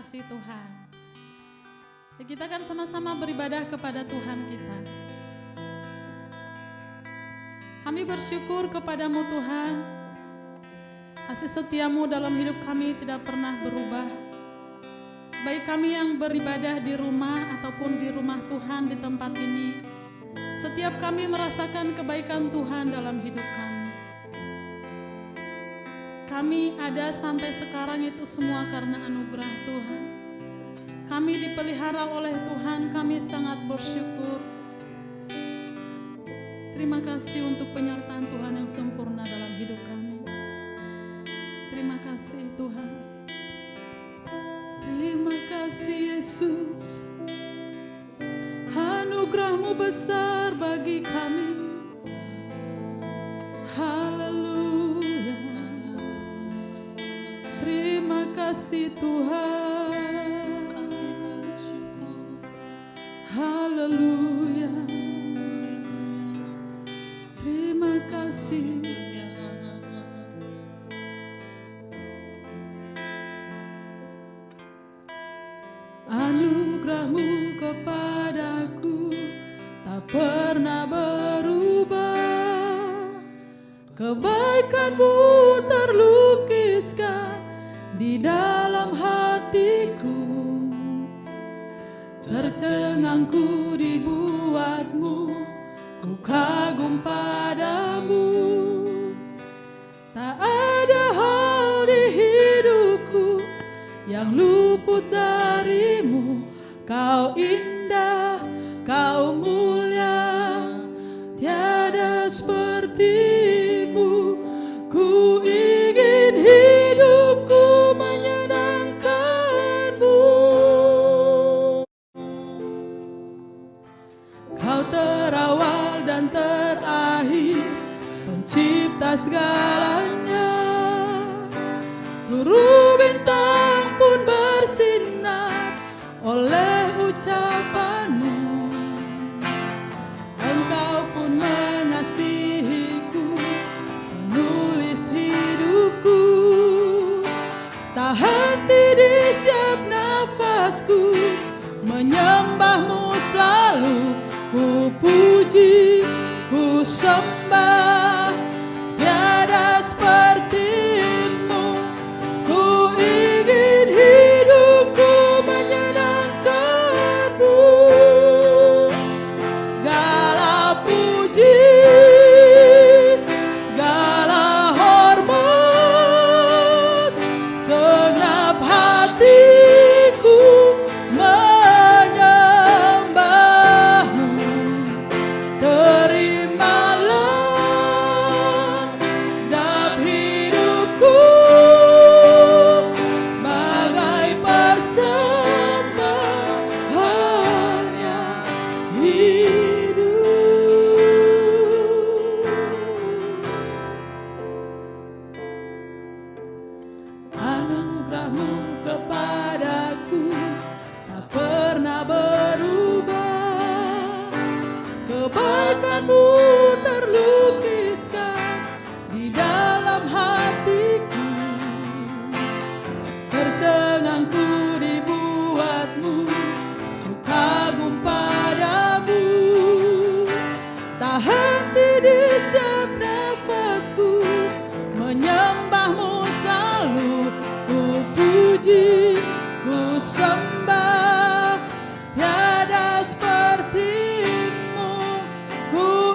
kasih Tuhan. Kita akan sama-sama beribadah kepada Tuhan kita. Kami bersyukur kepadamu Tuhan. Kasih setiamu dalam hidup kami tidak pernah berubah. Baik kami yang beribadah di rumah ataupun di rumah Tuhan di tempat ini, setiap kami merasakan kebaikan Tuhan dalam hidup kami. Kami ada sampai sekarang itu semua karena anugerah Tuhan. Kami dipelihara oleh Tuhan, kami sangat bersyukur. Terima kasih untuk penyertaan Tuhan yang sempurna dalam hidup kami. Terima kasih Tuhan. Terima kasih Yesus. Anugerah-Mu besar bagi kami. Haleluya. Terima kasih Tuhan. Haleluya. Terima kasih. Anugerah-Mu kepadaku tak pernah berubah. Kebaikan-Mu terlukiskan di dalam hatiku. Tercengangku dibuat-Mu, ku kagum padamu. Tak ada hal di hidupku yang luput darimu. Kau indah, Kau mulia, tiada sepertimu. Ku ingin hidupku menyenangkan-Mu. Kau terawal dan terakhir, pencipta segalanya. Seluruh bintang pun bersinar oleh ucapan-Mu. Engkau pun mengasihiku, menulis hidupku. Tak henti di setiap nafasku, menyembah-Mu selalu. Ku puji, ku sembah, tiada seperti-Mu. Ku ingin hidupku menyenangkan-Mu. Segala puji, segala hormat, segenap hatiku menyembah-Mu. Terimalah sedap hidupku sebagai persembahan yang hidup. Anugerah-Mu kepadaku tak pernah berubah. Kebaikan-Mu terlukiskan di dalam hatiku. Tercengangku dibuat-Mu, ku kagum padamu. Tak henti di setiap nafasku, menyembah-Mu selalu. Ku puji, ku sembah, tiada seperti-Mu. Ku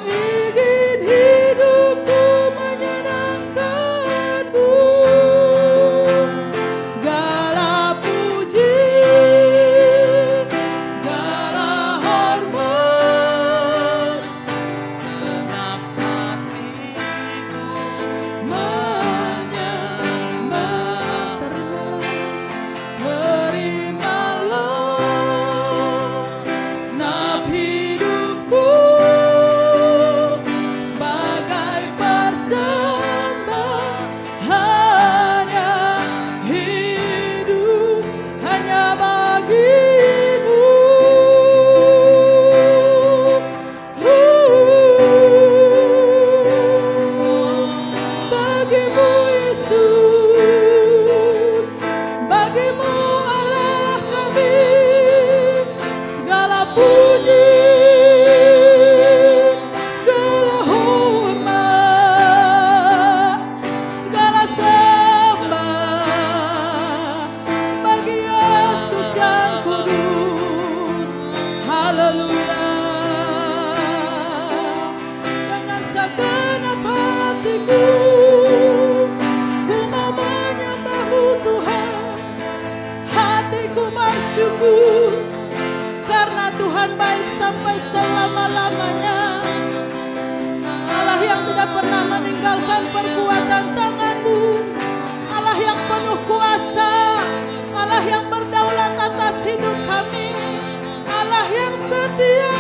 yang setia.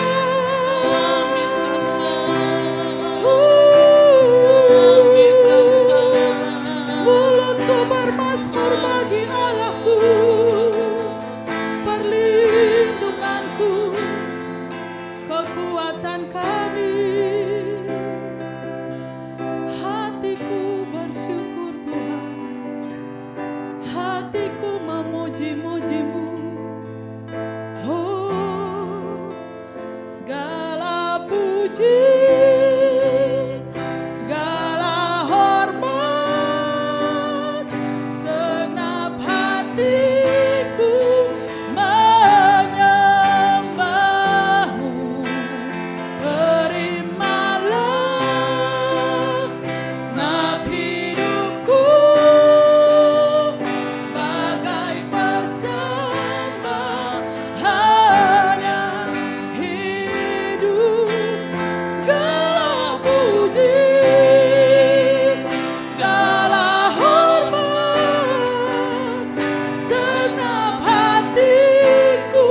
Mulutku bermazmur bagi Allahku, perlindunganku, kekuatan kami. Hatiku bersyukur Tuhan, hatiku memuji-muji-Mu. Oh, segala puji, segala hormat, segenap hatiku menyembah-Mu. Terimalah segenap hidupku sebagai persembahan yang hidup. Segala puji, segala hormat, segenap hatiku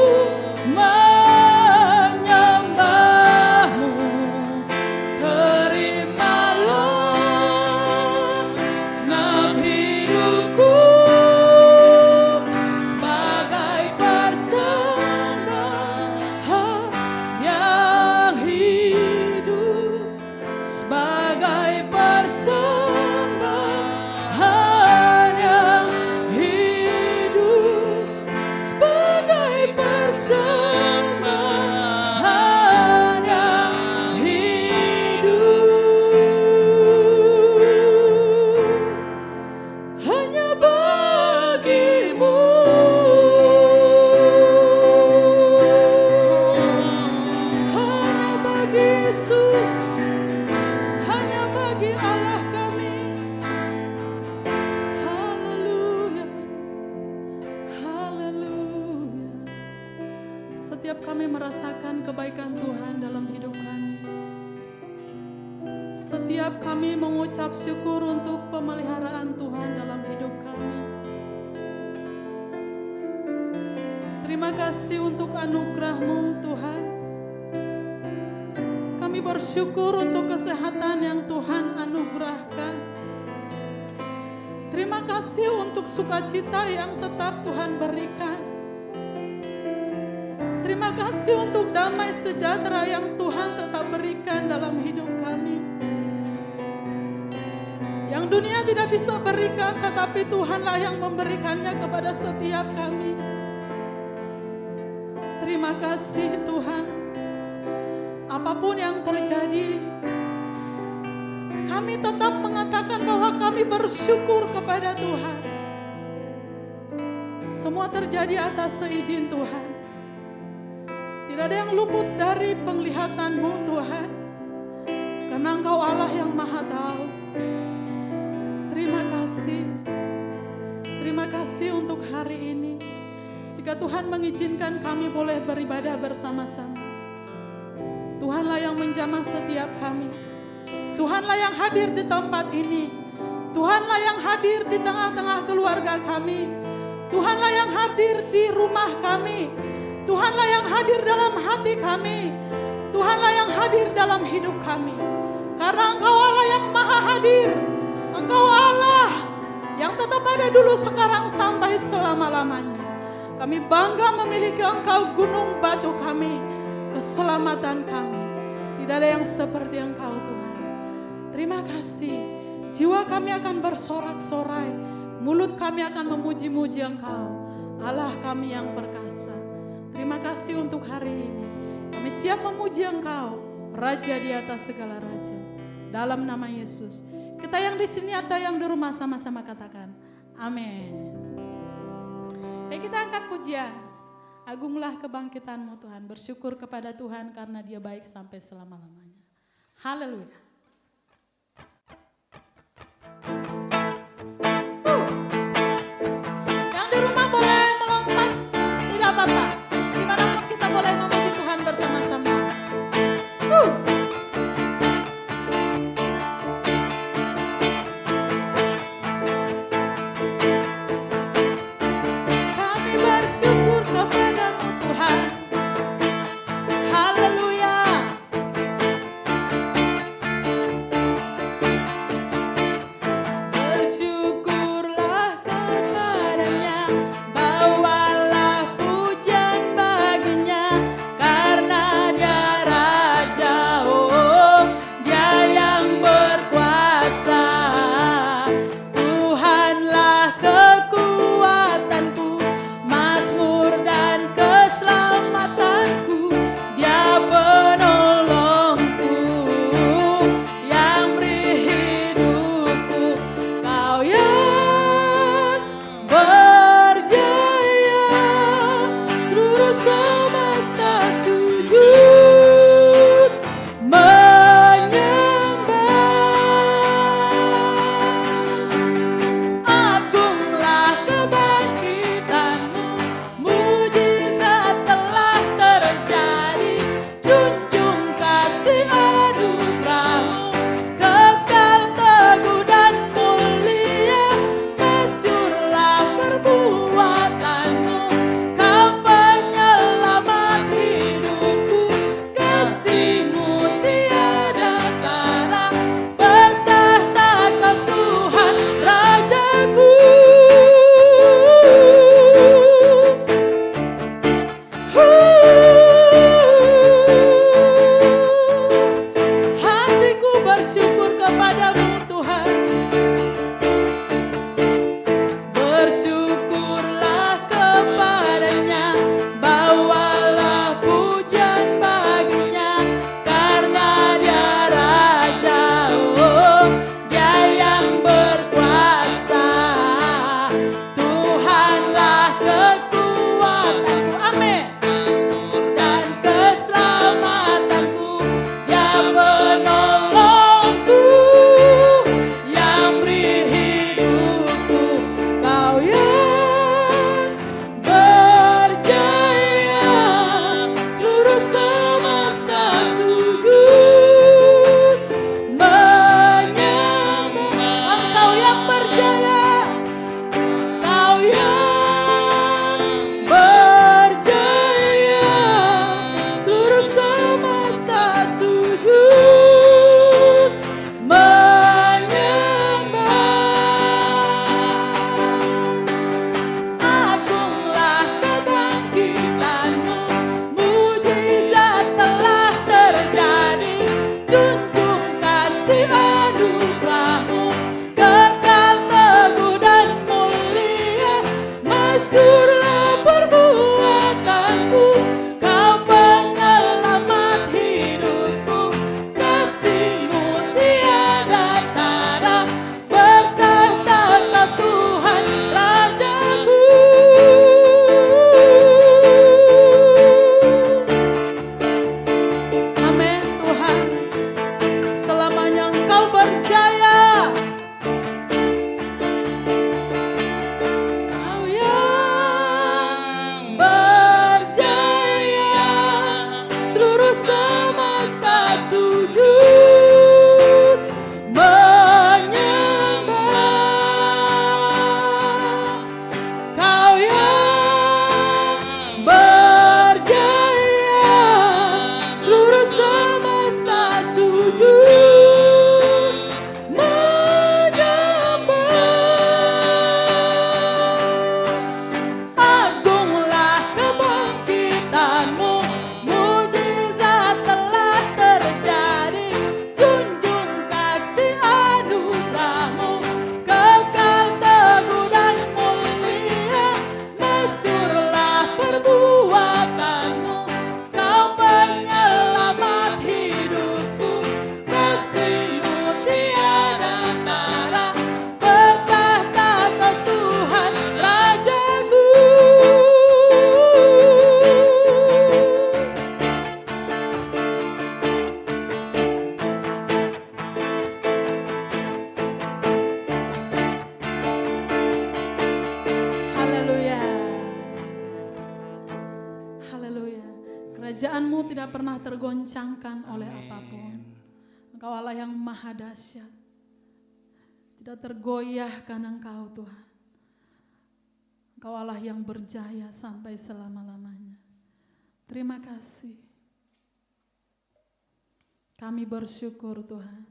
menyembah-Mu. Terimalah segenap hidupku sebagai persembahan yang hidup, sebagai persembahan yang hidup, sebagai persembahan yang hidup. Hanya bagi-Mu, hanya bagi Yesus, hanya bagi Allah kami. Haleluya, haleluya. Setiap kami merasakan kebaikan Tuhan dalam hidup kami, setiap kami mengucap syukur untuk pemeliharaan Tuhan dalam hidup kami. Terima kasih untuk anugerah-Mu Tuhan. Kami bersyukur untuk kesehatan yang Tuhan anugerahkan. Terima kasih untuk sukacita yang tetap Tuhan berikan. Terima kasih untuk damai sejahtera yang Tuhan tetap berikan dalam hidup kami. Yang dunia tidak bisa berikan, tetapi Tuhanlah yang memberikannya kepada setiap kami. Terima kasih Tuhan. Apapun yang terjadi, kami tetap mengatakan bahwa kami bersyukur kepada Tuhan. Semua terjadi atas seizin Tuhan. Tidak ada yang luput dari penglihatan-Mu Tuhan, karena Engkau Allah yang Maha Tahu. Terima kasih. Terima kasih untuk hari ini. Jika Tuhan mengizinkan kami boleh beribadah bersama-sama, Tuhanlah yang menjamah setiap kami. Tuhanlah yang hadir di tempat ini. Tuhanlah yang hadir di tengah-tengah keluarga kami. Tuhanlah yang hadir di rumah kami. Tuhanlah yang hadir dalam hati kami. Tuhanlah yang hadir dalam hidup kami. Karena Engkau Allah yang maha hadir. Engkau Allah yang tetap ada dulu, sekarang, sampai selama-lamanya. Kami bangga memiliki Engkau, gunung batu kami, keselamatan kami. Tidak ada yang seperti Engkau Tuhan. Terima kasih. Jiwa kami akan bersorak-sorai, mulut kami akan memuji-muji Engkau, Allah kami yang perkasa. Terima kasih untuk hari ini. Kami siap memuji Engkau, Raja di atas segala raja. Dalam nama Yesus. Kita yang di sini atau yang di rumah sama-sama katakan, amin. Baik, kita angkat pujian. Agunglah kebangkitan-Mu Tuhan. Bersyukur kepada Tuhan karena Dia baik sampai selama-lamanya. Haleluya. Yang di rumah boleh melompat, tidak apa-apa. Dimanapun kita boleh memuji Tuhan bersama-sama. Kami bersyukur kepada-Mu Tuhan. sujud menyembah. Kau yang berjaya, seluruh semesta sujud menyembah. Agunglah kebangkitanmu, mujizat telah terjadi. Junjung kasih anugerahmu, kekal teguh dan mulia. Masyurlah perbuatanmu, kau penyelamat hidupku. Kasih-Mu tiada tara, bertahta Kau Tuhan Rajaku. Haleluya. Haleluya. Kerajaan-Mu tidak pernah tergoncangkan oleh apapun. Engkau Allah yang maha dahsyat. Tidak tergoyahkan Engkau Tuhan. Engkau Allah yang berjaya sampai selama-lamanya. Terima kasih. Kami bersyukur Tuhan.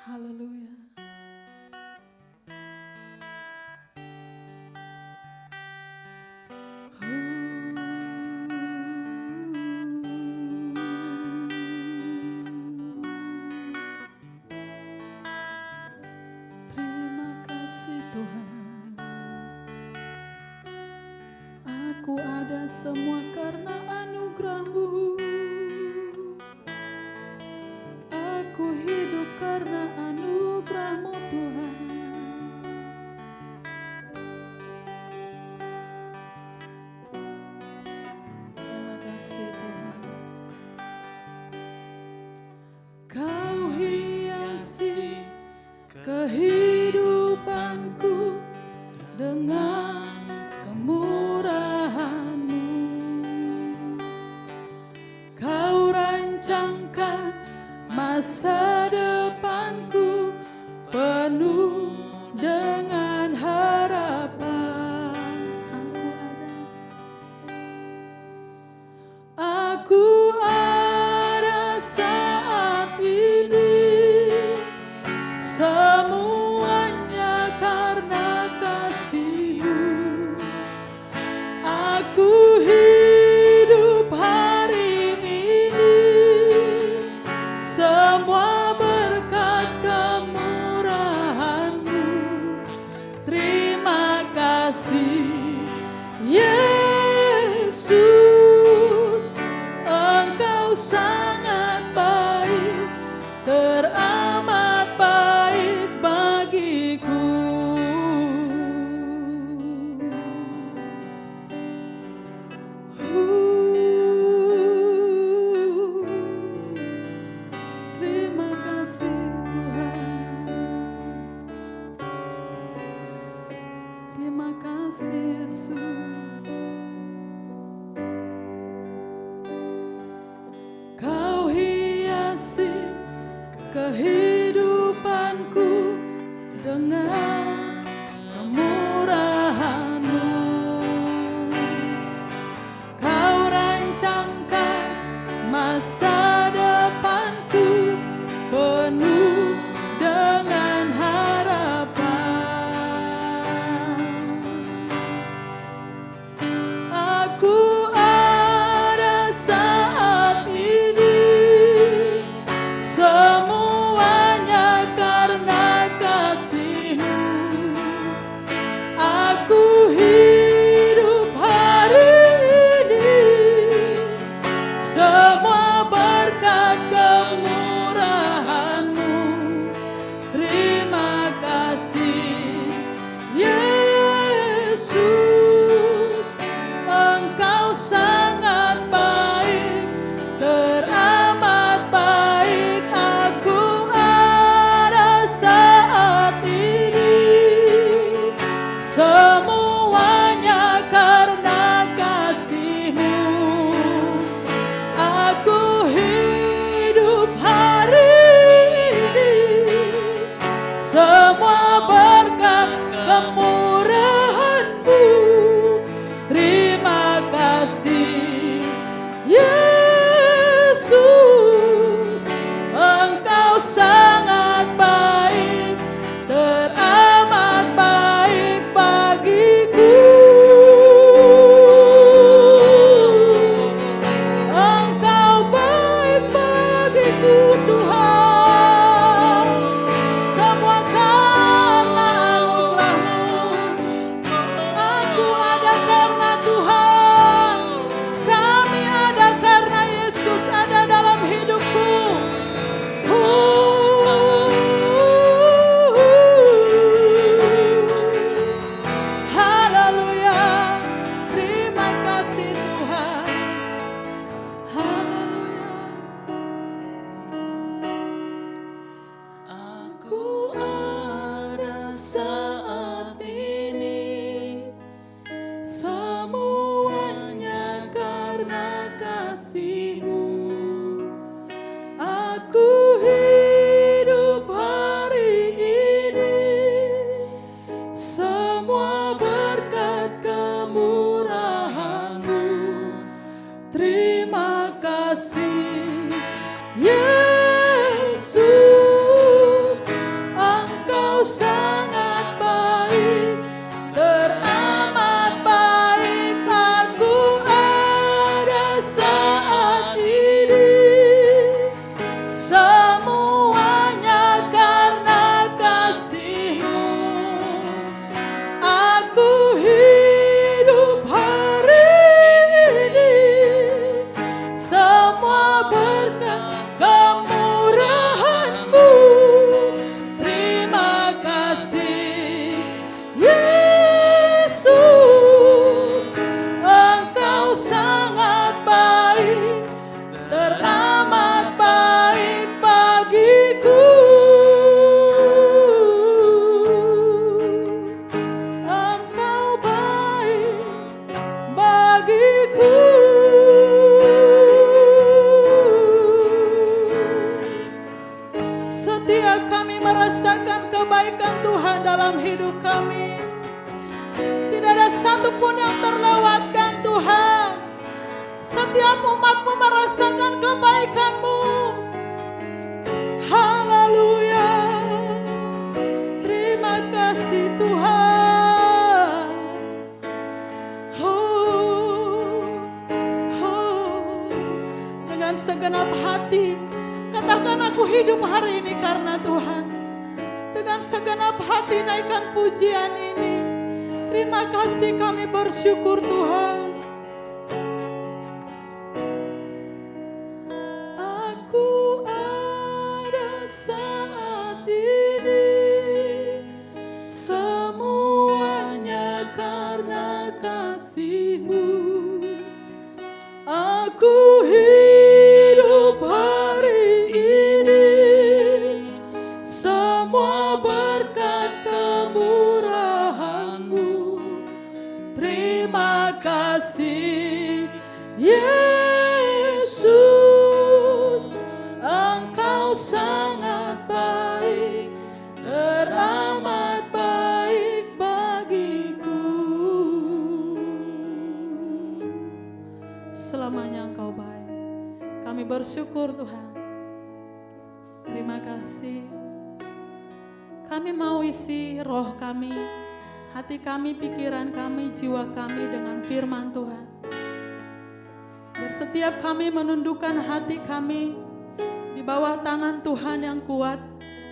Haleluya. Terima kasih Tuhan. Aku ada semua karena anugerah-Mu. Aku hidup karena anugerah-Mu Tuhan. Terima kasih Tuhan. Kau hiasi kehidupanku dengan kemurahan-Mu. Kau rancangkan masa depanku penuh dengan harapan. Aku ada saat ini, semuanya karena kasih-Mu. Aku hidup hari ini, semua kasih Tuhan. Haleluya. Aku ada saat ini, semuanya karena kasih-Mu. Aku hidup hari ini, semua berkat kemurahan-Mu. Terima kasih Yesus, Engkau sangat baik, teramat baik. Aku ada saat ini, semuanya karena kasih-Mu. Aku hidup hari ini, semua berkat kemurahan-Mu. Terima kasih Yesus, Engkau sangat baik, teramat baik bagiku. Engkau baik bagiku. Setiap kami merasakan kebaikan Tuhan dalam hidup kami, tidak ada satupun yang terlewatkan Tuhan. Setiap umat-Mu merasakan kebaikan-Mu. Haleluya. Terima kasih Tuhan. Dengan segenap hati katakan, aku hidup hari ini karena Tuhan. Dengan segenap hati naikkan pujian ini. Terima kasih, kami bersyukur Tuhan. Aku ada saat ini, semuanya karena kasih-Mu. Aku hidup hari ini, semua berkat kemurahan-Mu. Terima kasih Yesus, Engkau sangat baik, teramat baik bagiku. Selamanya Engkau baik. Kami bersyukur Tuhan. Terima kasih. Kami mau isi roh kami, hati kami, pikiran kami, jiwa kami dengan firman Tuhan. Biar setiap kami menundukkan hati kami di bawah tangan Tuhan yang kuat,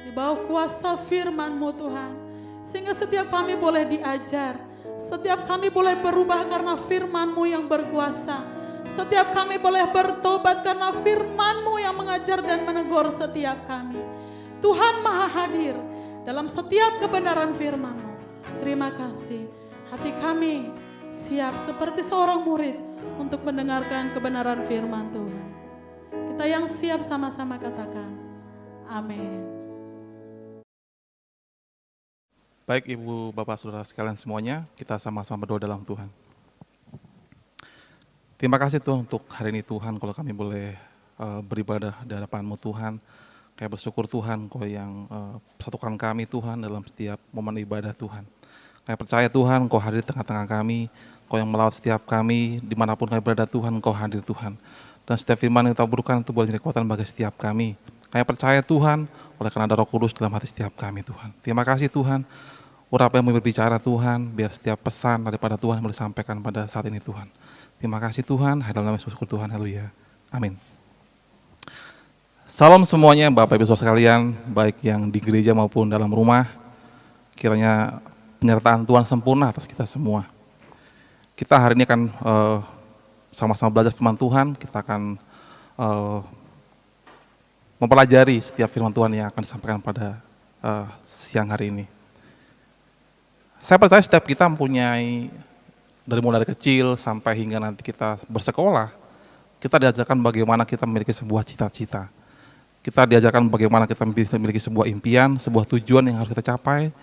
di bawah kuasa firman-Mu Tuhan. Sehingga setiap kami boleh diajar, setiap kami boleh berubah karena firman-Mu yang berkuasa. Setiap kami boleh bertobat karena firman-Mu yang mengajar dan menegur setiap kami. Tuhan Maha hadir dalam setiap kebenaran firman-Mu. Terima kasih. Hati kami siap seperti seorang murid untuk mendengarkan kebenaran firman Tuhan. Kita yang siap sama-sama katakan, amin. Baik Ibu, Bapak, Saudara sekalian semuanya, kita sama-sama berdoa dalam Tuhan. Terima kasih Tuhan untuk hari ini Tuhan, kalau kami boleh beribadah di hadapan-Mu Tuhan. Kami bersyukur Tuhan, Kau yang persatukan kami Tuhan dalam setiap momen ibadah Tuhan. Kami percaya Tuhan, Kau hadir di tengah-tengah kami, Kau yang melawat setiap kami, dimanapun kami berada Tuhan, Kau hadir Tuhan. Dan setiap firman yang kita berikan itu boleh menjadi kekuatan bagi setiap kami. Kami percaya Tuhan, oleh karena ada Roh Kudus dalam hati setiap kami Tuhan. Terima kasih Tuhan, urapan yang berbicara Tuhan, biar setiap pesan daripada Tuhan boleh disampaikan pada saat ini Tuhan. Terima kasih Tuhan, dalam nama Yesus Tuhan, haleluya, amin. Salam semuanya Bapak Ibu Saudara sekalian, baik yang di gereja maupun dalam rumah. Kiranya penyertaan Tuhan sempurna atas kita semua. Kita hari ini akan sama-sama belajar firman Tuhan. Kita akan mempelajari setiap firman Tuhan yang akan disampaikan pada siang hari ini. Saya percaya setiap kita mempunyai Dari mulai dari kecil sampai hingga nanti kita bersekolah, kita diajarkan bagaimana kita memiliki sebuah cita-cita. Kita diajarkan bagaimana kita memiliki sebuah impian, sebuah tujuan yang harus kita capai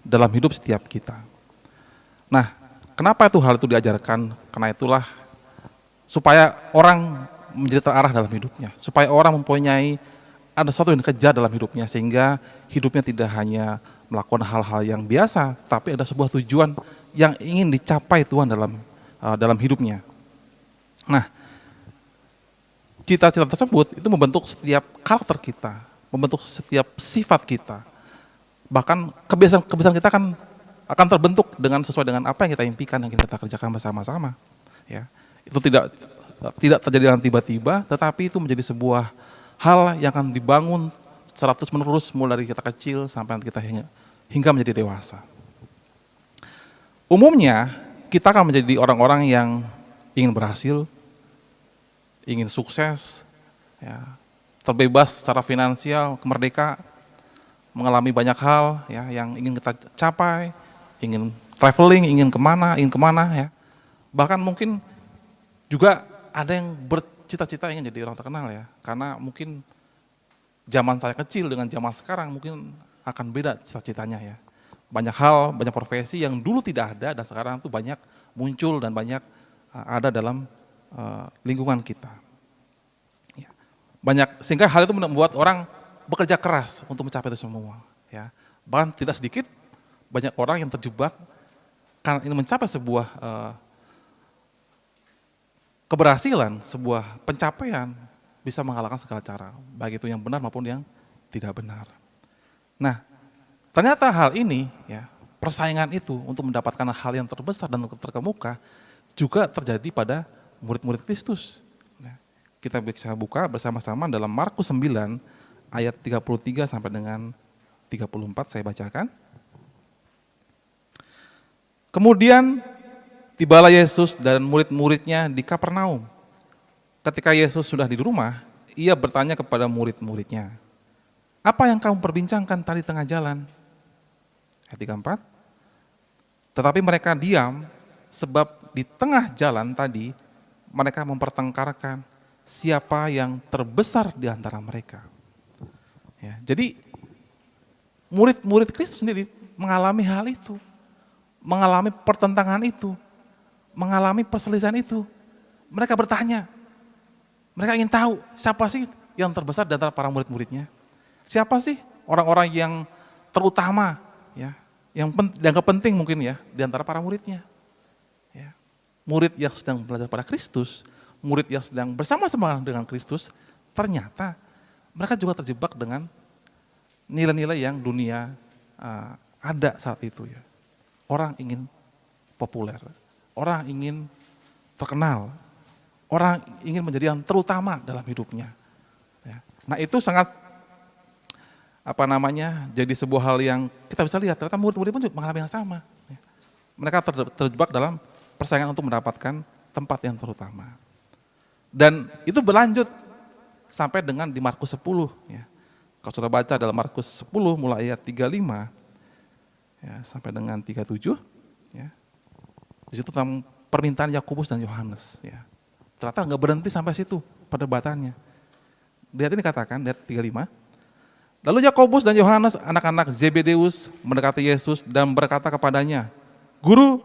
dalam hidup setiap kita. Nah, kenapa hal itu diajarkan? Karena itulah supaya orang menjadi terarah dalam hidupnya, supaya orang mempunyai ada sesuatu yang dikejar dalam hidupnya, sehingga hidupnya tidak hanya melakukan hal-hal yang biasa, tapi ada sebuah tujuan yang ingin dicapai Tuhan dalam hidupnya. Nah, cita-cita tersebut itu membentuk setiap karakter kita, membentuk setiap sifat kita. Bahkan kebiasaan kita akan terbentuk sesuai dengan apa yang kita impikan, yang kita kerjakan bersama-sama. Ya, itu tidak terjadi dengan tiba-tiba, tetapi itu menjadi sebuah hal yang akan dibangun secara terus-menerus mulai dari kita kecil sampai nanti kita hingga menjadi dewasa. Umumnya kita akan menjadi orang-orang yang ingin berhasil, ingin sukses, ya, terbebas secara finansial, merdeka, mengalami banyak hal ya yang ingin kita capai, ingin traveling, ingin kemana ya. Bahkan mungkin juga ada yang bercita-cita ingin jadi orang terkenal ya, karena mungkin zaman saya kecil dengan zaman sekarang mungkin akan beda cita-citanya ya. Banyak hal, banyak profesi yang dulu tidak ada dan sekarang tuh banyak muncul dan banyak ada dalam lingkungan kita. Ya. Banyak, sehingga hal itu membuat orang bekerja keras untuk mencapai itu semua. Ya. Bahkan tidak sedikit banyak orang yang terjebak karena ingin mencapai sebuah keberhasilan, sebuah pencapaian bisa mengalahkan segala cara, baik itu yang benar maupun yang tidak benar. Nah, ternyata hal ini, ya, persaingan itu untuk mendapatkan hal yang terbesar dan terkemuka juga terjadi pada murid-murid Kristus. Nah, kita bisa buka bersama-sama dalam Markus 9 ayat 33 sampai dengan 34 saya bacakan. Kemudian tibalah Yesus dan murid-muridnya di Kapernaum. Ketika Yesus sudah di rumah, ia bertanya kepada murid-muridnya, "Apa yang kamu perbincangkan tadi tengah jalan?" Ayat 34. Tetapi mereka diam, sebab di tengah jalan tadi mereka mempertengkarkan siapa yang terbesar di antara mereka. Ya, jadi murid-murid Kristus sendiri mengalami hal itu, mengalami pertentangan itu, mengalami perselisihan itu. Mereka bertanya, mereka ingin tahu siapa sih yang terbesar di antara para murid-muridnya. Siapa sih orang-orang yang terutama, ya, yang dianggap penting mungkin ya di antara para muridnya. Ya. Murid yang sedang belajar pada Kristus, murid yang sedang bersama-sama dengan Kristus, ternyata mereka juga terjebak dengan nilai-nilai yang dunia ada saat itu ya. Orang ingin populer, orang ingin terkenal, orang ingin menjadi yang terutama dalam hidupnya. Ya. Nah itu sangat jadi sebuah hal yang kita bisa lihat, ternyata murid-murid pun juga mengalami yang sama. Ya. Mereka terjebak dalam persaingan untuk mendapatkan tempat yang terutama. Dan itu berlanjut sampai dengan di Markus 10. Ya. Kalau sudah baca dalam Markus 10 mulai ayat 35 ya, sampai dengan 37, ya, di situ tentang permintaan Yakobus dan Yohanes. Ya. Ternyata nggak berhenti sampai situ perdebatannya. Lihat ini katakan, lihat 35. Lalu Yakobus dan Yohanes, anak-anak Zebedeus, mendekati Yesus dan berkata kepadanya, "Guru,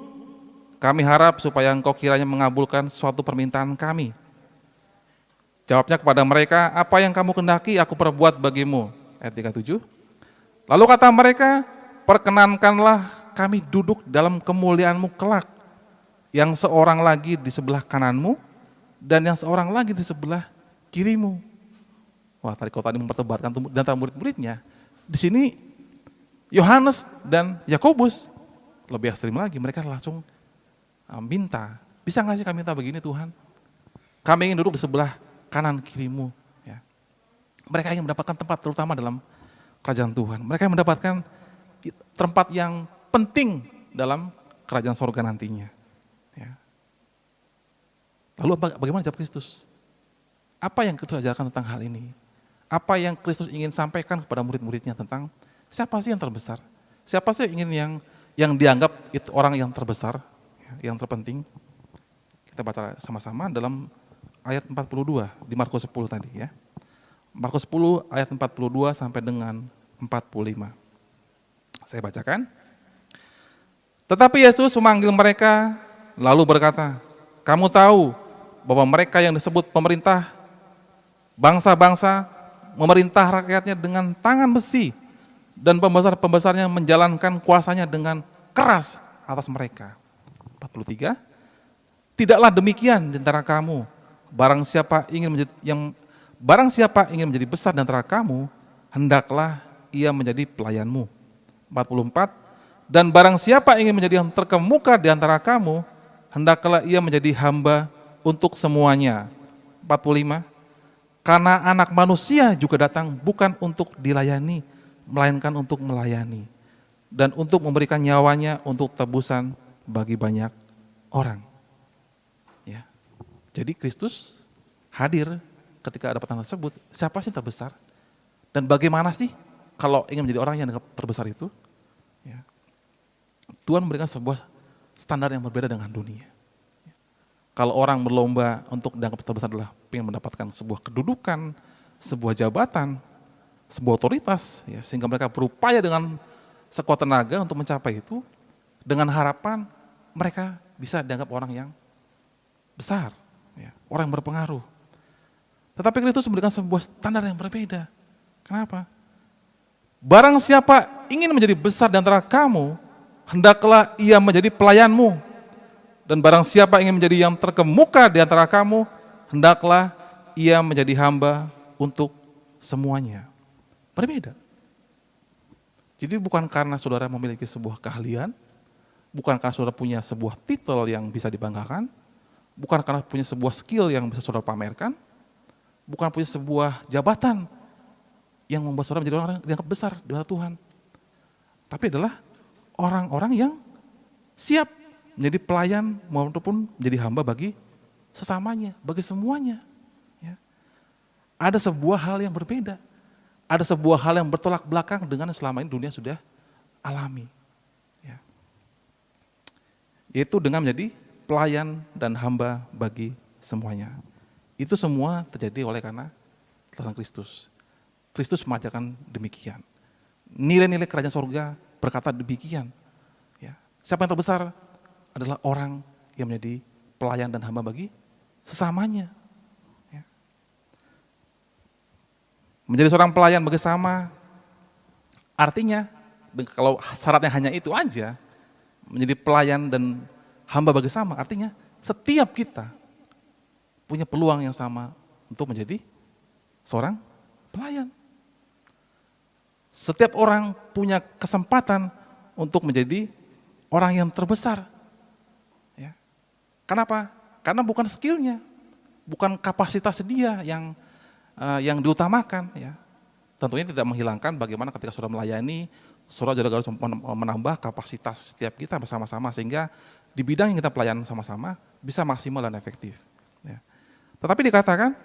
kami harap supaya engkau kiranya mengabulkan suatu permintaan kami." Jawabnya kepada mereka, "Apa yang kamu kehendaki aku perbuat bagimu." Ayat 37. Lalu kata mereka, "Perkenankanlah kami duduk dalam kemuliaanmu kelak, yang seorang lagi di sebelah kananmu dan yang seorang lagi di sebelah kirimu." Wah, kalau tadi memperdebatkan di antara murid-muridnya, di sini Yohanes dan Yakobus lebih ekstrim lagi. Mereka langsung minta, "Bisa nggak sih kami minta begini Tuhan? Kami ingin duduk di sebelah kanan kirimu." Ya. Mereka ingin mendapatkan tempat terutama dalam kerajaan Tuhan. Mereka ingin mendapatkan tempat yang penting dalam kerajaan sorga nantinya. Ya. Lalu bagaimana jawab Kristus? Apa yang Kristus ajarkan tentang hal ini? Apa yang Kristus ingin sampaikan kepada murid-muridnya tentang siapa sih yang terbesar? Siapa sih yang dianggap itu orang yang terbesar? yang terpenting kita baca sama-sama dalam ayat 42 di Markus 10 tadi ya. Markus 10 ayat 42 sampai dengan 45. Saya bacakan. Tetapi Yesus memanggil mereka lalu berkata, kamu tahu bahwa mereka yang disebut pemerintah bangsa-bangsa memerintah rakyatnya dengan tangan besi dan pembesar-pembesarnya menjalankan kuasanya dengan keras atas mereka. 43. Tidaklah demikian di antara kamu. Barang siapa ingin menjadi besar di antara kamu, hendaklah ia menjadi pelayanmu. 44. Dan barang siapa ingin menjadi yang terkemuka di antara kamu, hendaklah ia menjadi hamba untuk semuanya. 45. Karena anak manusia juga datang bukan untuk dilayani, melainkan untuk melayani. Dan untuk memberikan nyawanya untuk tebusan bagi banyak orang. Ya. Jadi Kristus hadir ketika ada petang tersebut. Siapa sih yang terbesar? Dan bagaimana sih kalau ingin menjadi orang yang terbesar itu? Ya. Tuhan memberikan sebuah standar yang berbeda dengan dunia. Kalau orang berlomba untuk dianggap terbesar adalah ingin mendapatkan sebuah kedudukan, sebuah jabatan, sebuah otoritas, ya, sehingga mereka berupaya dengan sekuat tenaga untuk mencapai itu, dengan harapan mereka bisa dianggap orang yang besar, ya, orang yang berpengaruh. Tetapi Kristus memberikan sebuah standar yang berbeda. Kenapa? Barang siapa ingin menjadi besar di antara kamu, hendaklah ia menjadi pelayanmu. Dan barang siapa ingin menjadi yang terkemuka di antara kamu, hendaklah ia menjadi hamba untuk semuanya. Berbeda. Jadi bukan karena saudara memiliki sebuah keahlian, bukan karena saudara punya sebuah titel yang bisa dibanggakan, bukan karena punya sebuah skill yang bisa saudara pamerkan, bukan punya sebuah jabatan yang membuat saudara menjadi orang yang dianggap besar di mata Tuhan. Tapi adalah orang-orang yang siap menjadi pelayan maupun menjadi hamba bagi sesamanya, bagi semuanya. Ya. Ada sebuah hal yang berbeda. Ada sebuah hal yang bertolak belakang dengan yang selama ini dunia sudah alami. Ya. Yaitu dengan menjadi pelayan dan hamba bagi semuanya. Itu semua terjadi oleh karena Tuhan Kristus. Kristus mengajarkan demikian. Nilai-nilai kerajaan sorga berkata demikian. Ya. Siapa yang terbesar adalah orang yang menjadi pelayan dan hamba bagi sesamanya. Ya. Menjadi seorang pelayan bagi sesama, artinya kalau syaratnya hanya itu aja, menjadi pelayan dan hamba bagi sesama, artinya setiap kita punya peluang yang sama untuk menjadi seorang pelayan. Setiap orang punya kesempatan untuk menjadi orang yang terbesar. Ya. Kenapa? Karena bukan skillnya, bukan kapasitas dia yang diutamakan. Ya. Tentunya tidak menghilangkan bagaimana ketika saudara melayani, saudara juga harus menambah kapasitas setiap kita bersama-sama sehingga di bidang yang kita pelayan sama-sama bisa maksimal dan efektif. Ya. Tetapi dikatakan,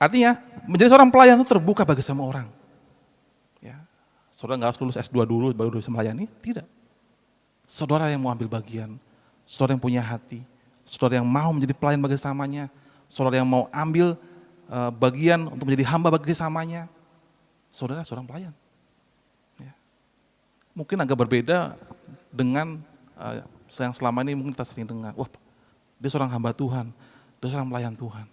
artinya menjadi seorang pelayan itu terbuka bagi semua orang. Ya. Saudara nggak harus lulus S2 dulu baru bisa melayani, tidak. Saudara yang mau ambil bagian, saudara yang punya hati, saudara yang mau menjadi pelayan bagi sesamanya, saudara yang mau ambil bagian untuk menjadi hamba bagi sesamanya, saudara seorang pelayan. Ya. Mungkin agak berbeda dengan yang selama ini mungkin kita sering dengar, wah dia seorang hamba Tuhan, dia seorang pelayan Tuhan.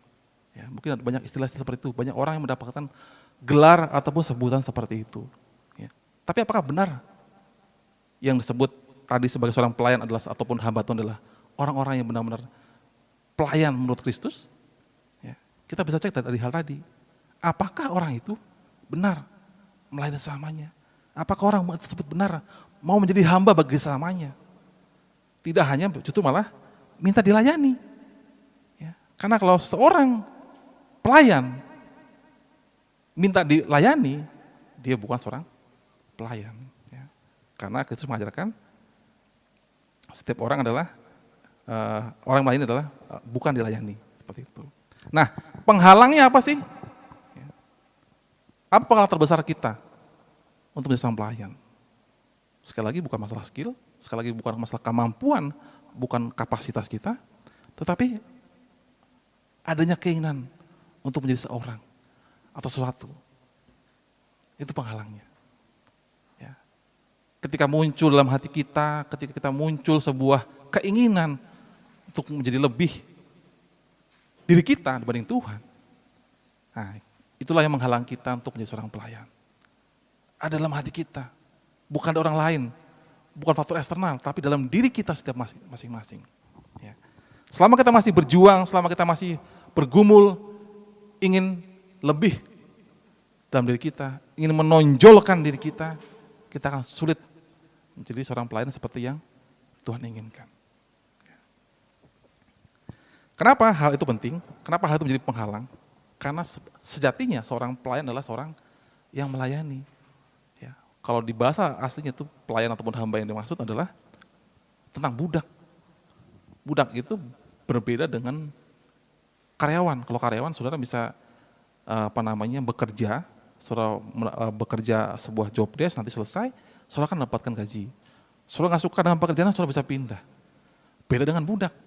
Ya, mungkin ada banyak istilah-istilah seperti itu, banyak orang yang mendapatkan gelar ataupun sebutan seperti itu. Ya. Tapi apakah benar yang disebut tadi sebagai seorang pelayan adalah ataupun hamba Tuhan adalah orang-orang yang benar-benar pelayan menurut Kristus? Ya. Kita bisa cek dari hal tadi. Apakah orang itu benar melayani sesamanya? Apakah orang tersebut benar mau menjadi hamba bagi sesamanya? Tidak hanya justru malah minta dilayani. Ya. Karena kalau seorang pelayan minta dilayani, dia bukan seorang pelayan. Ya. Karena Kristus mengajarkan setiap orang adalah orang lain adalah bukan dilayani seperti itu. Nah, penghalangnya apa sih? Apa penghalang terbesar kita untuk menjadi seorang pelayan? Sekali lagi bukan masalah skill, sekali lagi bukan masalah kemampuan bukan kapasitas kita, tetapi adanya keinginan untuk menjadi seorang atau sesuatu. Itu penghalangnya. Ya. Ketika muncul dalam hati kita, ketika kita muncul sebuah keinginan untuk menjadi lebih diri kita dibanding Tuhan. Nah, itulah yang menghalang kita untuk menjadi seorang pelayan. Ada dalam hati kita, bukan ada orang lain, bukan faktor eksternal, tapi dalam diri kita setiap masing-masing. Ya. Selama kita masih berjuang, selama kita masih bergumul, ingin lebih dalam diri kita, ingin menonjolkan diri kita akan sulit menjadi seorang pelayan seperti yang Tuhan inginkan. Kenapa hal itu penting? Kenapa hal itu menjadi penghalang? Karena sejatinya seorang pelayan adalah seorang yang melayani. Ya. Kalau di bahasa aslinya itu pelayan ataupun hamba yang dimaksud adalah tentang budak. Budak itu berbeda dengan karyawan. Kalau karyawan saudara bisa bekerja, saudara bekerja sebuah job desk, nanti selesai, saudara akan mendapatkan gaji. Saudara nggak suka dengan pekerjaan, saudara bisa pindah. Beda dengan budak.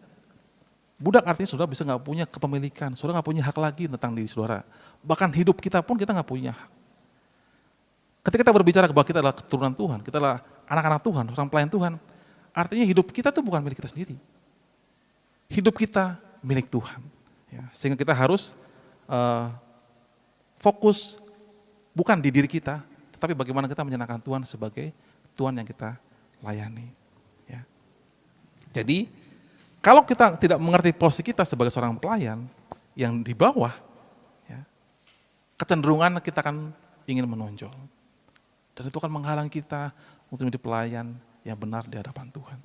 Budak artinya saudara bisa nggak punya kepemilikan, saudara nggak punya hak lagi tentang diri saudara. Bahkan hidup kita pun kita nggak punya hak. Ketika kita berbicara bahwa kita adalah keturunan Tuhan, kita adalah anak-anak Tuhan, orang pelayan Tuhan, artinya hidup kita itu bukan milik kita sendiri. Hidup kita milik Tuhan. Ya, sehingga kita harus fokus bukan di diri kita, tetapi bagaimana kita menyenangkan Tuhan sebagai Tuhan yang kita layani. Ya. Jadi kalau kita tidak mengerti posisi kita sebagai seorang pelayan yang di bawah, ya, kecenderungan kita akan ingin menonjol. Dan itu akan menghalang kita untuk menjadi pelayan yang benar di hadapan Tuhan.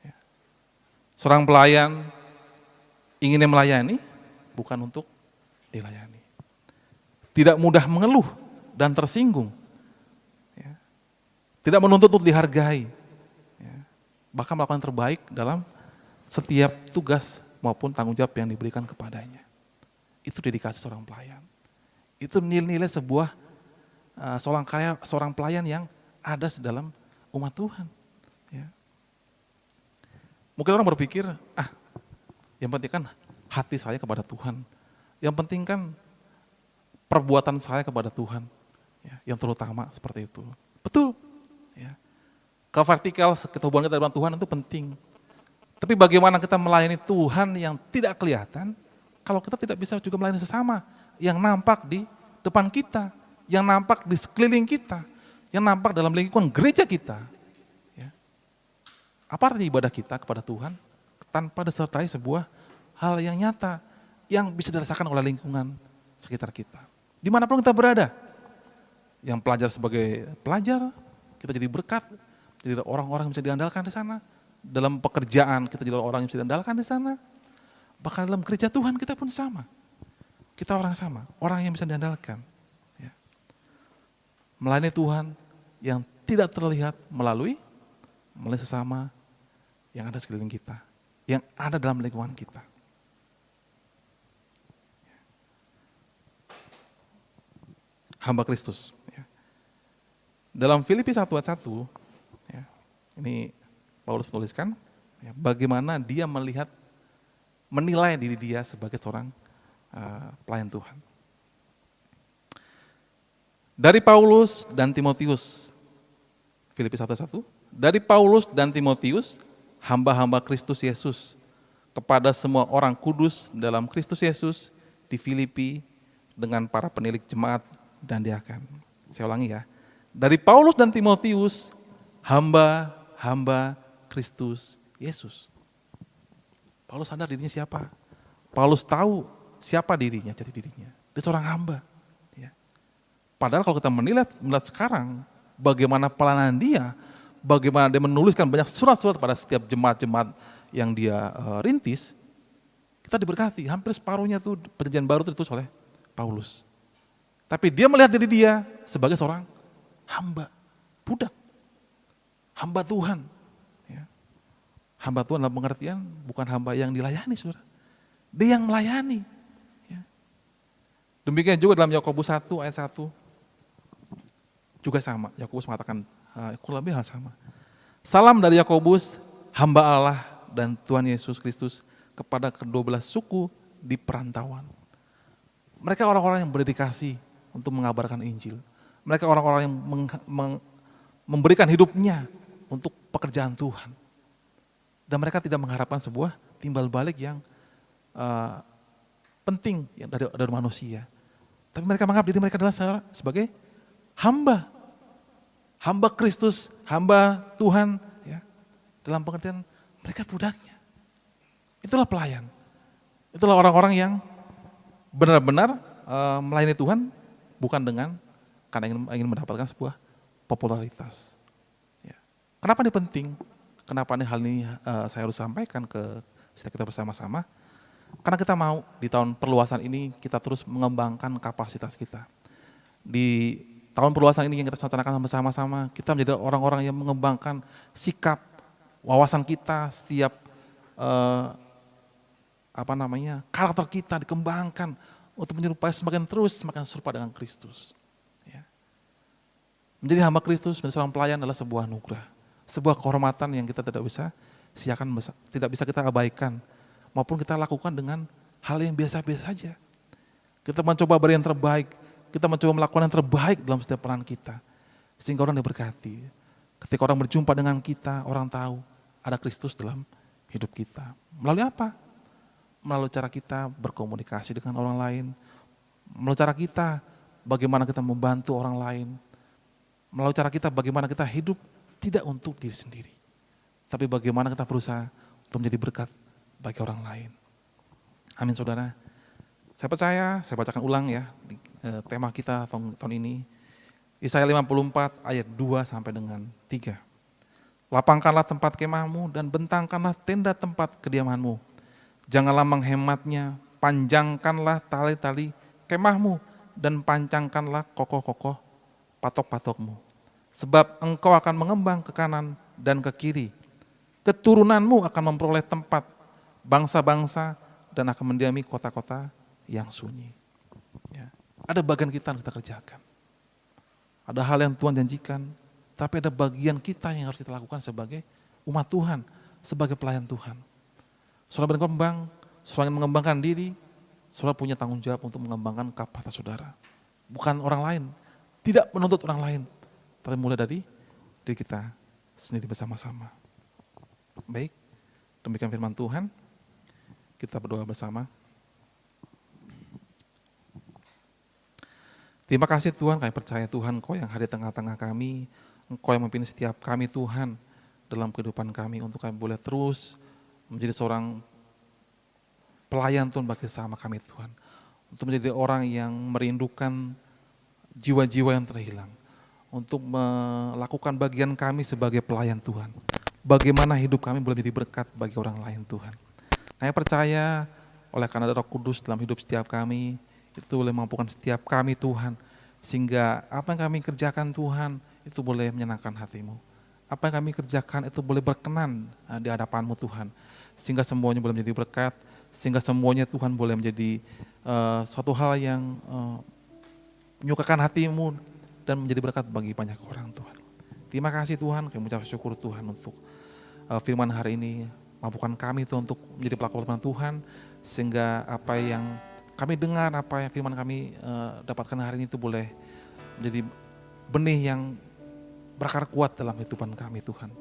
Ya. Seorang pelayan ingin melayani, bukan untuk dilayani. Tidak mudah mengeluh dan tersinggung. Ya. Tidak menuntut untuk dihargai. Ya. Bahkan melakukan yang terbaik dalam setiap tugas maupun tanggung jawab yang diberikan kepadanya. Itu dedikasi seorang pelayan. Itu nilai-nilai sebuah seorang pelayan yang ada dalam umat Tuhan. Ya. Mungkin orang berpikir, yang penting kan hati saya kepada Tuhan. Yang penting kan perbuatan saya kepada Tuhan. Ya, yang terutama seperti itu. Betul. Ya. Ke vertikal, hubungan kita dengan Tuhan itu penting. Tapi bagaimana kita melayani Tuhan yang tidak kelihatan, kalau kita tidak bisa juga melayani sesama, yang nampak di depan kita, yang nampak di sekeliling kita, yang nampak dalam lingkungan gereja kita. Ya. Apa arti ibadah kita kepada Tuhan? Tanpa disertai sebuah hal yang nyata, yang bisa dirasakan oleh lingkungan sekitar kita. Dimanapun kita berada, yang pelajar sebagai pelajar, kita jadi berkat, jadi orang-orang yang bisa diandalkan di sana. Dalam pekerjaan kita jadi orang yang bisa diandalkan di sana. Bahkan dalam gereja Tuhan kita pun sama. Kita orang sama, orang yang bisa diandalkan. Ya. Melayani Tuhan yang tidak terlihat melalui sesama yang ada sekeliling kita, yang ada dalam lingkungan kita. Hamba Kristus. Ya. Dalam Filipi 1 ayat 1, ya, ini Paulus menuliskan ya, bagaimana dia menilai diri dia sebagai seorang pelayan Tuhan. Dari Paulus dan Timotius, Filipi 1:1, dari Paulus dan Timotius, hamba-hamba Kristus Yesus, kepada semua orang kudus dalam Kristus Yesus di Filipi dengan para penilik jemaat dan diakan. Saya ulangi ya, dari Paulus dan Timotius, hamba-hamba Kristus Yesus. Paulus sadar dirinya siapa. Paulus tahu siapa dirinya, jadi dirinya. Dia seorang hamba. Ya. Padahal kalau kita melihat sekarang, bagaimana pelayanan dia, bagaimana dia menuliskan banyak surat-surat pada setiap jemaat-jemaat yang dia rintis, kita diberkati. Hampir separuhnya tuh perjanjian baru itu ditulis oleh Paulus. Tapi dia melihat diri dia sebagai seorang hamba, budak, hamba Tuhan. Hamba Tuhan dalam pengertian bukan hamba yang dilayani, saudara. Dia yang melayani. Ya. Demikian juga dalam Yakobus 1 ayat 1. Juga sama, Yakobus mengatakan kurang lebih hal sama. Salam dari Yakobus, hamba Allah dan Tuhan Yesus Kristus kepada ke-12 suku di perantauan. Mereka orang-orang yang berdedikasi untuk mengabarkan Injil. Mereka orang-orang yang memberikan hidupnya untuk pekerjaan Tuhan. Dan mereka tidak mengharapkan sebuah timbal balik yang penting dari manusia. Tapi mereka menganggap diri mereka adalah sebagai hamba. Hamba Kristus, hamba Tuhan. Ya. Dalam pengertian mereka budaknya. Itulah pelayan. Itulah orang-orang yang benar-benar melayani Tuhan bukan karena ingin mendapatkan sebuah popularitas. Ya. Kenapa ini penting? Kenapa hal ini saya harus sampaikan ke setiap kita bersama-sama? Karena kita mau di tahun perluasan ini kita terus mengembangkan kapasitas kita. Di tahun perluasan ini yang kita rencanakan bersama-sama, kita menjadi orang-orang yang mengembangkan sikap, wawasan kita, setiap karakter kita dikembangkan untuk menyerupai semakin serupa dengan Kristus. Ya. Menjadi hamba Kristus, menjadi seorang pelayan adalah sebuah anugerah, sebuah kehormatan yang kita tidak bisa siakan, tidak bisa kita abaikan, maupun kita lakukan dengan hal yang biasa-biasa saja. Kita mencoba beri yang terbaik, kita mencoba melakukan yang terbaik dalam setiap peran kita, sehingga orang diberkati. Ketika orang berjumpa dengan kita, orang tahu ada Kristus dalam hidup kita. Melalui apa? Melalui cara kita berkomunikasi dengan orang lain, melalui cara kita bagaimana kita membantu orang lain, melalui cara kita bagaimana kita hidup tidak untuk diri sendiri, tapi bagaimana kita berusaha untuk menjadi berkat bagi orang lain. Amin saudara. Saya percaya, saya bacakan ulang ya di tema kita tahun ini. Yesaya 54 ayat 2 sampai dengan 3. Lapangkanlah tempat kemahmu dan bentangkanlah tenda tempat kediamanmu. Janganlah menghematnya, panjangkanlah tali-tali kemahmu dan pancangkanlah kokoh-kokoh patok-patokmu. Sebab engkau akan mengembang ke kanan dan ke kiri. Keturunanmu akan memperoleh tempat bangsa-bangsa dan akan mendiami kota-kota yang sunyi. Ya. Ada bagian kita yang harus kita kerjakan. Ada hal yang Tuhan janjikan, tapi ada bagian kita yang harus kita lakukan sebagai umat Tuhan, sebagai pelayan Tuhan. Saudara berkembang, saudara ingin mengembangkan diri, saudara punya tanggung jawab untuk mengembangkan kapasitas saudara. Bukan orang lain, tidak menuntut orang lain, tapi mulai dari diri kita sendiri bersama-sama. Baik, demikian firman Tuhan, kita berdoa bersama. Terima kasih Tuhan, kami percaya Tuhan, Engkau yang hadir di tengah-tengah kami, Engkau yang memimpin setiap kami Tuhan dalam kehidupan kami untuk kami boleh terus menjadi seorang pelayan Tuhan bagi sama kami Tuhan. Untuk menjadi orang yang merindukan jiwa-jiwa yang terhilang. Untuk melakukan bagian kami sebagai pelayan Tuhan. Bagaimana hidup kami boleh menjadi berkat bagi orang lain Tuhan. Saya percaya oleh karena ada Roh Kudus dalam hidup setiap kami, itu boleh mampukan setiap kami Tuhan. Sehingga apa yang kami kerjakan Tuhan, itu boleh menyenangkan hati-Mu. Apa yang kami kerjakan itu boleh berkenan di hadapan-Mu Tuhan. Sehingga semuanya boleh menjadi berkat, sehingga semuanya Tuhan boleh menjadi suatu hal yang menyukakan hati-Mu dan menjadi berkat bagi banyak orang Tuhan. Terima kasih Tuhan, kami mengucap syukur Tuhan untuk firman hari ini. Mampukan kami Tuhan untuk menjadi pelaku firman Tuhan, sehingga apa yang kami dengar, apa yang firman kami dapatkan hari ini itu boleh menjadi benih yang berakar kuat dalam kehidupan kami Tuhan.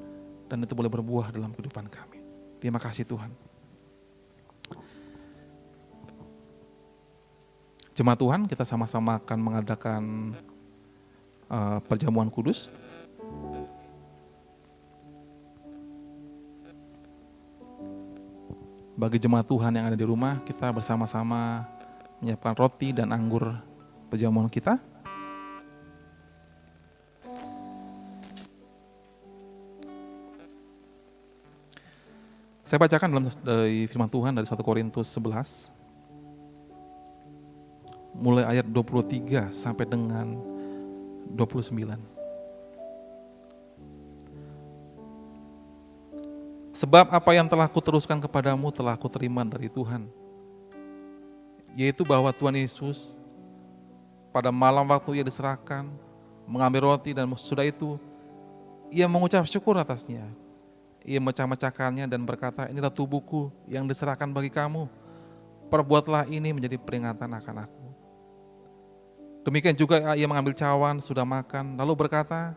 Dan itu boleh berbuah dalam kehidupan kami. Terima kasih Tuhan. Jemaat Tuhan, kita sama-sama akan mengadakan perjamuan kudus. Bagi jemaat Tuhan yang ada di rumah, kita bersama-sama menyiapkan roti dan anggur perjamuan kita. Saya bacakan dari firman Tuhan dari 1 Korintus 11, mulai ayat 23 sampai dengan 29. Sebab apa yang telah kuteruskan kepadamu telah kuterima dari Tuhan, yaitu bahwa Tuhan Yesus pada malam waktu Ia diserahkan, mengambil roti dan sudah itu Ia mengucap syukur atasnya. Ia memecah-mecahkannya dan berkata, inilah tubuhku yang diserahkan bagi kamu. Perbuatlah ini menjadi peringatan akan aku. Demikian juga ia mengambil cawan, sudah makan, lalu berkata,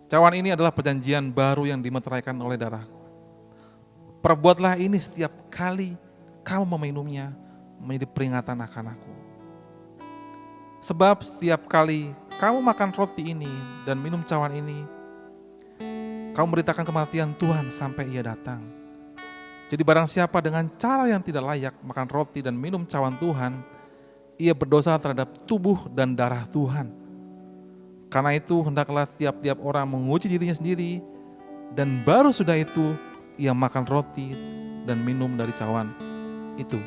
cawan ini adalah perjanjian baru yang dimeteraikan oleh darahku. Perbuatlah ini setiap kali kamu meminumnya menjadi peringatan akan aku. Sebab setiap kali kamu makan roti ini dan minum cawan ini, kamu memberitakan kematian Tuhan sampai ia datang. Jadi barang siapa dengan cara yang tidak layak makan roti dan minum cawan Tuhan, ia berdosa terhadap tubuh dan darah Tuhan. Karena itu hendaklah tiap-tiap orang menguji dirinya sendiri, dan baru sudah itu ia makan roti dan minum dari cawan itu.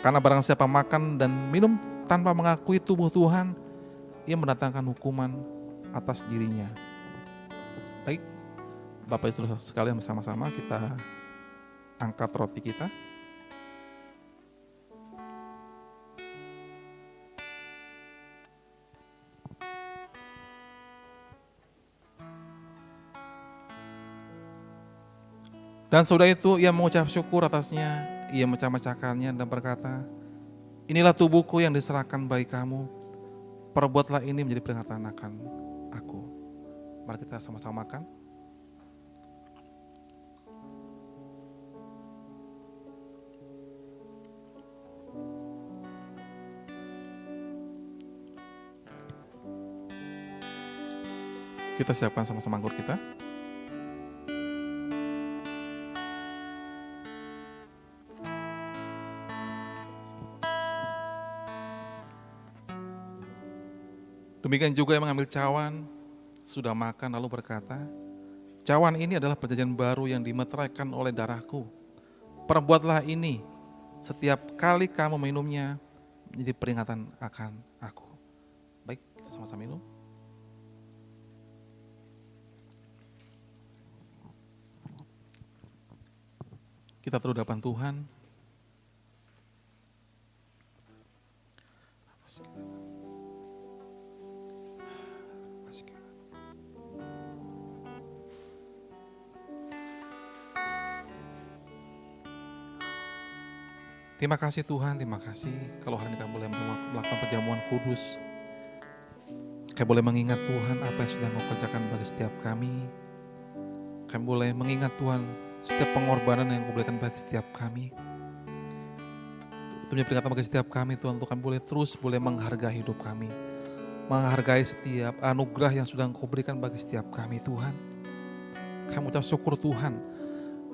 Karena barang siapa makan dan minum tanpa mengakui tubuh Tuhan, ia mendatangkan hukuman atas dirinya. Baik, Bapak Ibu sekalian, bersama-sama kita angkat roti kita. Dan sudah itu ia mengucap syukur atasnya, ia mecah-mecahkannya dan berkata, inilah tubuhku yang diserahkan bagi kamu, perbuatlah ini menjadi peringatan akan aku. Mari kita sama-sama makan. Kita siapkan sama-sama anggur kita. Demikian juga yang mengambil cawan, sudah makan lalu berkata, cawan ini adalah perjanjian baru yang dimeteraikan oleh darahku. Perbuatlah ini setiap kali kamu minumnya menjadi peringatan akan aku. Baik, kita sama-sama minum. Kita terus di hadapan Tuhan. Terima kasih Tuhan, terima kasih kalau hari ini kami boleh melakukan perjamuan kudus. Kami boleh mengingat Tuhan apa yang sudah Engkau kerjakan bagi setiap kami. Kami boleh mengingat Tuhan setiap pengorbanan yang Engkau berikan bagi setiap kami. Itu menjadi peringatan bagi setiap kami Tuhan, untuk kami boleh terus menghargai hidup kami. Menghargai setiap anugerah yang sudah Engkau berikan bagi setiap kami Tuhan. Kami ucap syukur Tuhan.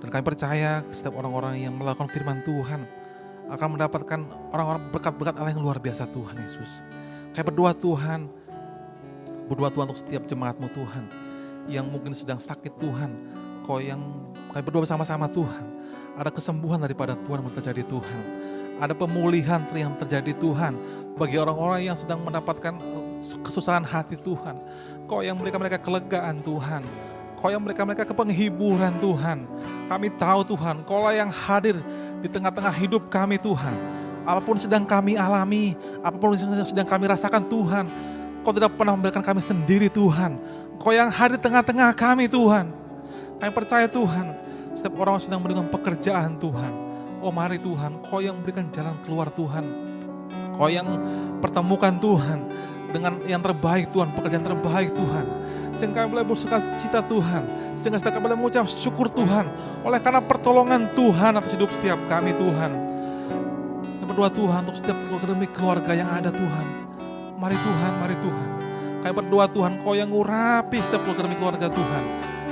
Dan kami percaya setiap orang-orang yang melakukan firman Tuhan akan mendapatkan orang-orang berkat-berkat Allah yang luar biasa Tuhan Yesus. Kami berdoa Tuhan untuk setiap jemaat-Mu Tuhan, yang mungkin sedang sakit Tuhan, kami berdoa bersama-sama Tuhan, ada kesembuhan daripada Tuhan yang terjadi Tuhan, ada pemulihan yang terjadi Tuhan, bagi orang-orang yang sedang mendapatkan kesusahan hati Tuhan, Kau yang memberikan mereka kelegaan Tuhan, Kau yang memberikan mereka penghiburan Tuhan. Kami tahu Tuhan, Kau lah yang hadir di tengah-tengah hidup kami Tuhan. Apapun sedang kami alami, apapun sedang kami rasakan Tuhan, Kau tidak pernah memberikan kami sendiri Tuhan. Kau yang hadir di tengah-tengah kami Tuhan. Kami percaya Tuhan, setiap orang sedang mendengar pekerjaan Tuhan. Oh mari Tuhan, Kau yang memberikan jalan keluar Tuhan. Kau yang pertemukan Tuhan dengan yang terbaik Tuhan, pekerjaan terbaik Tuhan. Sehingga kami boleh bersuka cita Tuhan, sehingga kami boleh mengucap syukur Tuhan, oleh karena pertolongan Tuhan atas hidup setiap kami Tuhan. Kami berdoa Tuhan untuk setiap demi keluarga yang ada Tuhan. Mari Tuhan. Kami berdoa Tuhan, Kau yang ngurapi setiap keluarga demi keluarga Tuhan.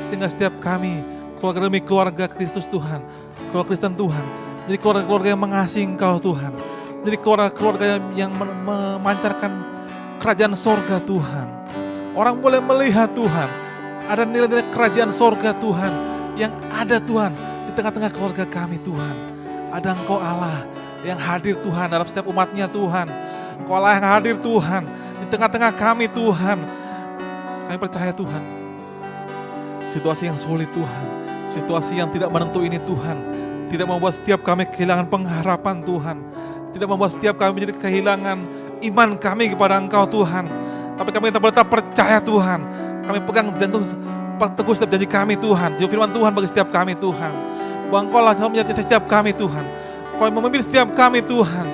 Sehingga setiap kami, keluarga demi keluarga Kristus Tuhan, keluarga Kristen Tuhan, jadi keluarga-keluarga yang mengasihi Engkau Tuhan. Jadi keluarga-keluarga yang memancarkan kerajaan sorga Tuhan. Orang boleh melihat Tuhan, ada nilai-nilai kerajaan sorga Tuhan yang ada Tuhan di tengah-tengah keluarga kami Tuhan. Ada Engkau Allah yang hadir Tuhan dalam setiap umatnya Tuhan. Engkau Allah yang hadir Tuhan di tengah-tengah kami Tuhan. Kami percaya Tuhan, situasi yang sulit Tuhan, situasi yang tidak menentu ini Tuhan, tidak membuat setiap kami kehilangan pengharapan Tuhan, tidak membuat setiap kami menjadi kehilangan iman kami kepada Engkau Tuhan. Tapi kami tetap percaya Tuhan. Kami pegang jantung teguh setiap janji kami Tuhan. Juru firman Tuhan bagi setiap kami Tuhan. Bahwa Engkau lah selalu menyertai setiap kami Tuhan. Kau yang memimpin setiap kami Tuhan.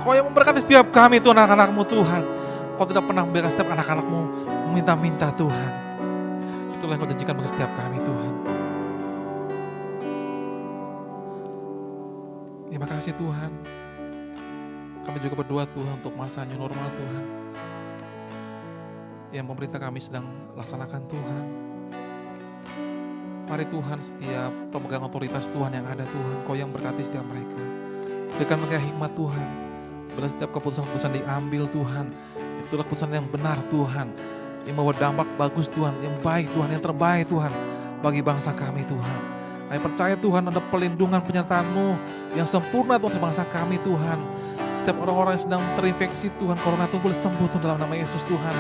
Kau yang memberkati setiap kami Tuhan, anak-anak-Mu Tuhan. Kau tidak pernah membiarkan setiap anak-anak-Mu meminta-minta Tuhan. Itulah yang Kau janjikan bagi setiap kami Tuhan. Terima kasih Tuhan. Kami juga berdoa Tuhan untuk masa new normal Tuhan, yang pemerintah kami sedang laksanakan Tuhan. Mari Tuhan, setiap pemegang otoritas Tuhan yang ada Tuhan, Kau yang berkati setiap mereka. Berikan mereka hikmat Tuhan. Bila setiap keputusan-keputusan diambil Tuhan, itulah keputusan yang benar Tuhan, yang membawa dampak bagus Tuhan, yang baik Tuhan, yang terbaik Tuhan bagi bangsa kami Tuhan. Kami percaya Tuhan ada pelindungan penyertaan-Mu yang sempurna Tuhan sebangsa kami Tuhan. Setiap orang-orang yang sedang terinfeksi Tuhan, corona itu boleh sembuh Tuhan dalam nama Yesus Tuhan.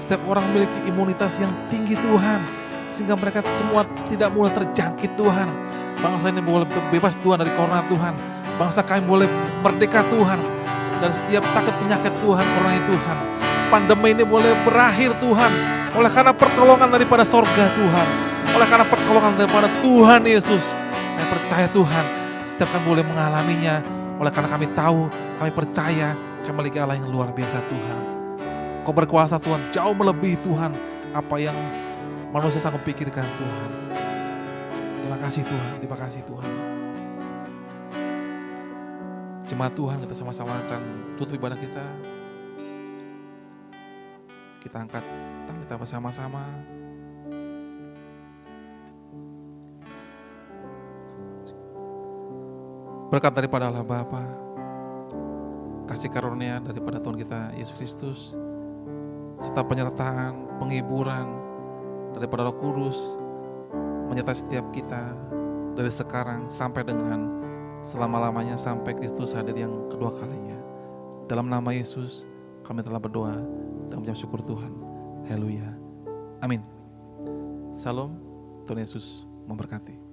Setiap orang memiliki imunitas yang tinggi Tuhan, sehingga mereka semua tidak mudah terjangkit Tuhan. Bangsa ini boleh bebas Tuhan dari corona Tuhan. Bangsa kami boleh merdeka Tuhan dari setiap sakit penyakit Tuhan, corona ini Tuhan. Pandemi ini boleh berakhir Tuhan, oleh karena pertolongan daripada sorga Tuhan, oleh karena pertolongan daripada Tuhan Yesus. Kami percaya Tuhan, setiap kami boleh mengalaminya, oleh karena kami tahu, kami percaya kami memiliki Allah yang luar biasa Tuhan. Kau berkuasa Tuhan, jauh melebihi Tuhan apa yang manusia sanggup pikirkan Tuhan. Terima kasih Tuhan, terima kasih Tuhan. Jemaat Tuhan, kita sama-sama akan tutup ibadah kita. Kita angkat tangan kita bersama-sama. Berkat daripada Allah Bapa, kasih karunia daripada Tuhan kita Yesus Kristus, serta penyertaan, penghiburan daripada Roh Kudus menyertai setiap kita dari sekarang sampai dengan selama-lamanya, sampai Kristus hadir yang kedua kalinya. Dalam nama Yesus kami telah berdoa dan mengucap syukur Tuhan. Haleluya. Amin. Salam. Tuhan Yesus memberkati.